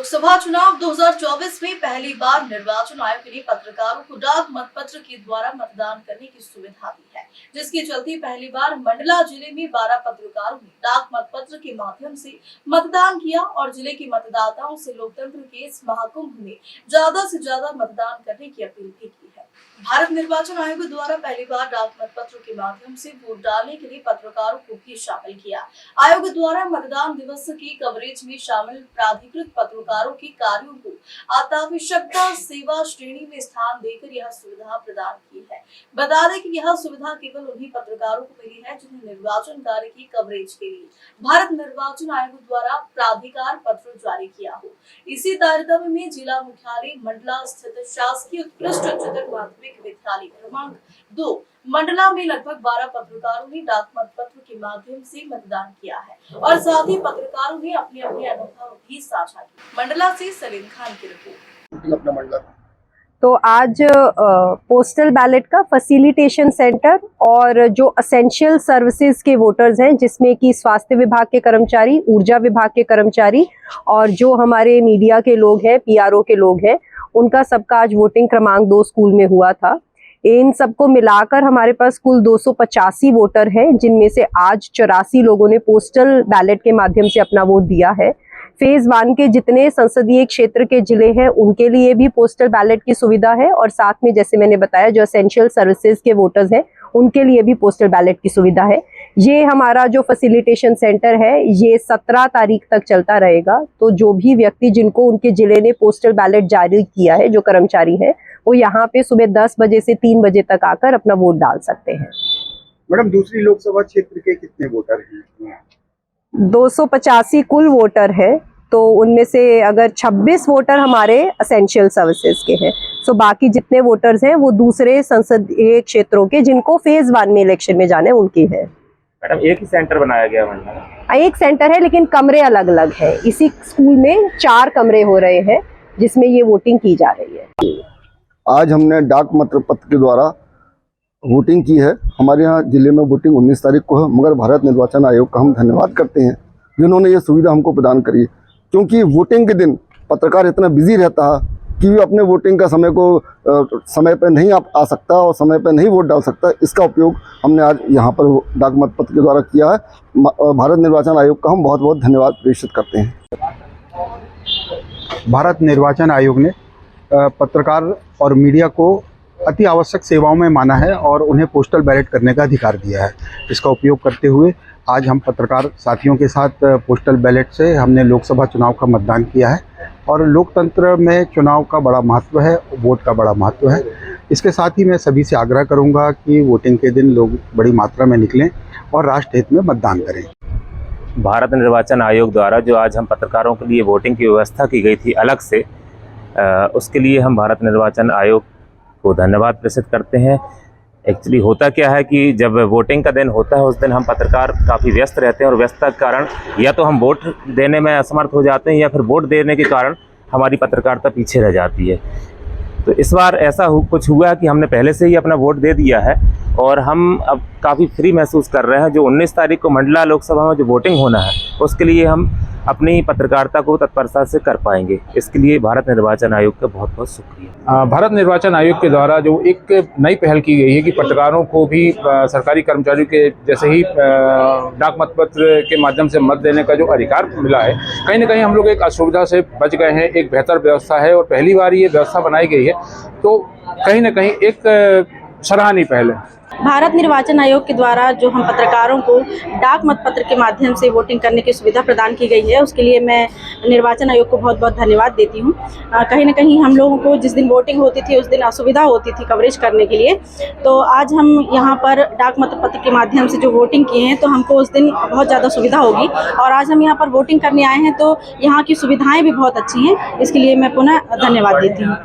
लोकसभा चुनाव 2024 में पहली बार निर्वाचन आयोग ने पत्रकारों को डाक मतपत्र के द्वारा मतदान करने की सुविधा दी है, जिसके चलते पहली बार मंडला जिले में 12 पत्रकारों ने डाक मतपत्र के माध्यम से मतदान किया और जिले के मतदाताओं से लोकतंत्र के इस महाकुंभ में ज्यादा से ज्यादा मतदान करने की अपील भी की है। भारत निर्वाचन आयोग द्वारा पहली बार डाक मतपत्र के माध्यम से वोट डालने के लिए पत्रकारों को भी शामिल किया। आयोग द्वारा मतदान दिवस की कवरेज में शामिल प्राधिकृत पत्रकारों के कार्यों को अत्यावश्यकता सेवा श्रेणी में स्थान देकर यह सुविधा प्रदान की है। बता दें कि यह सुविधा केवल उन्हीं पत्रकारों को मिली है जिन्हें निर्वाचन कार्य की कवरेज के लिए भारत निर्वाचन आयोग द्वारा प्राधिकार पत्र जारी किया हो। इसी तारतम्य में जिला मुख्यालय मंडला स्थित शासकीय उत्कृष्ट उच्चतर माध्यमिक विद्यालय क्रमांक 2 मंडला में लगभग 12 पत्रकारों ने डाक मतपत्र के माध्यम से मतदान किया है और साथ ही पत्रकारों ने अपने अपने अनुभव भी साझा किए। मंडला से सलीम खान की रिपोर्ट। तो आज पोस्टल बैलेट का फैसिलिटेशन सेंटर और जो असेंशियल सर्विसेज के वोटर्स हैं, जिसमें कि स्वास्थ्य विभाग के कर्मचारी, ऊर्जा विभाग के कर्मचारी और जो हमारे मीडिया के लोग हैं, पीआरओ के लोग हैं, उनका सबका आज वोटिंग क्रमांक 2 स्कूल में हुआ था। इन सबको मिलाकर हमारे पास कुल 285 वोटर हैं, जिनमें से आज 84 लोगों ने पोस्टल बैलेट के माध्यम से अपना वोट दिया है। फेज 1 के जितने संसदीय क्षेत्र के जिले हैं उनके लिए भी पोस्टल बैलेट की सुविधा है और साथ में जैसे मैंने बताया जो एसेंशियल सर्विसेज के वोटर्स हैं उनके लिए भी पोस्टल बैलेट की सुविधा है। ये हमारा जो फैसिलिटेशन सेंटर है ये 17 तारीख तक चलता रहेगा। तो जो भी व्यक्ति जिनको उनके जिले ने पोस्टल बैलेट जारी किया है, जो कर्मचारी हैं, वो यहाँ पे सुबह 10 बजे से 3 बजे तक आकर अपना वोट डाल सकते हैं। मैडम, दूसरी लोकसभा क्षेत्र के कितने वोटर हैं? 285 कुल वोटर है, तो उनमें से अगर 26 वोटर हमारे एसेंशियल सर्विसेज के हैं, तो बाकी जितने वोटर्स हैं वो दूसरे संसदीय क्षेत्रों के जिनको फेज 1 में इलेक्शन में जाने उनकी है। मैडम, एक ही सेंटर बनाया गया है? एक सेंटर है लेकिन कमरे अलग अलग है। इसी स्कूल में 4 कमरे हो रहे हैं जिसमें ये वोटिंग की जा रही है। आज हमने डाक मतपत्र के द्वारा वोटिंग की है। हमारे यहाँ जिले में वोटिंग 19 तारीख को है, मगर भारत निर्वाचन आयोग का हम धन्यवाद करते हैं जिन्होंने ये सुविधा हमको प्रदान करी, क्योंकि वोटिंग के दिन पत्रकार इतना बिजी रहता है कि वो अपने वोटिंग का समय पर नहीं आ सकता और समय पर नहीं वोट डाल सकता। इसका उपयोग हमने आज यहाँ पर डाक मतपत्र के द्वारा किया है। भारत निर्वाचन आयोग का हम बहुत बहुत धन्यवाद प्रेषित करते हैं। भारत निर्वाचन आयोग ने पत्रकार और मीडिया को अति आवश्यक सेवाओं में माना है और उन्हें पोस्टल बैलेट करने का अधिकार दिया है। इसका उपयोग करते हुए आज हम पत्रकार साथियों के साथ पोस्टल बैलेट से हमने लोकसभा चुनाव का मतदान किया है और लोकतंत्र में चुनाव का बड़ा महत्व है, वोट का बड़ा महत्व है। इसके साथ ही मैं सभी से आग्रह करूंगा कि वोटिंग के दिन लोग बड़ी मात्रा में निकलें और राष्ट्रहित में मतदान करें। भारत निर्वाचन आयोग द्वारा जो आज हम पत्रकारों के लिए वोटिंग की व्यवस्था की गई थी अलग से, उसके लिए हम भारत निर्वाचन आयोग को धन्यवाद प्रेषित करते हैं। एक्चुअली होता क्या है कि जब वोटिंग का दिन होता है उस दिन हम पत्रकार काफ़ी व्यस्त रहते हैं और व्यस्तता के कारण या तो हम वोट देने में असमर्थ हो जाते हैं या फिर वोट देने के कारण हमारी पत्रकारिता पीछे रह जाती है। तो इस बार ऐसा कुछ हुआ कि हमने पहले से ही अपना वोट दे दिया है और हम अब काफ़ी फ्री महसूस कर रहे हैं। जो 19 तारीख को मंडला लोकसभा में जो वोटिंग होना है उसके लिए हम अपनी पत्रकारिता को तत्परता से कर पाएंगे। इसके लिए भारत निर्वाचन आयोग का बहुत बहुत शुक्रिया। भारत निर्वाचन आयोग के द्वारा जो एक नई पहल की गई है कि पत्रकारों को भी सरकारी कर्मचारियों के जैसे ही डाक मतपत्र के माध्यम से मत देने का जो अधिकार मिला है, कहीं ना कहीं हम लोग एक असुविधा से बच गए हैं। एक बेहतर व्यवस्था है और पहली बार ये व्यवस्था बनाई गई है, तो कहीं ना कहीं एक सराहनीय पहल है। भारत निर्वाचन आयोग के द्वारा जो हम पत्रकारों को डाक मतपत्र के माध्यम से वोटिंग करने की सुविधा प्रदान की गई है, उसके लिए मैं निर्वाचन आयोग को बहुत बहुत धन्यवाद देती हूँ। कहीं ना कहीं हम लोगों को जिस दिन वोटिंग होती थी उस दिन असुविधा होती थी कवरेज करने के लिए, तो आज हम यहाँ पर डाक मतपत्र के माध्यम से जो वोटिंग किए हैं तो हमको उस दिन बहुत ज़्यादा सुविधा होगी। और आज हम यहाँ पर वोटिंग करने आए हैं तो यहाँ की सुविधाएँ भी बहुत अच्छी हैं, इसके लिए मैं पुनः धन्यवाद देती हूँ।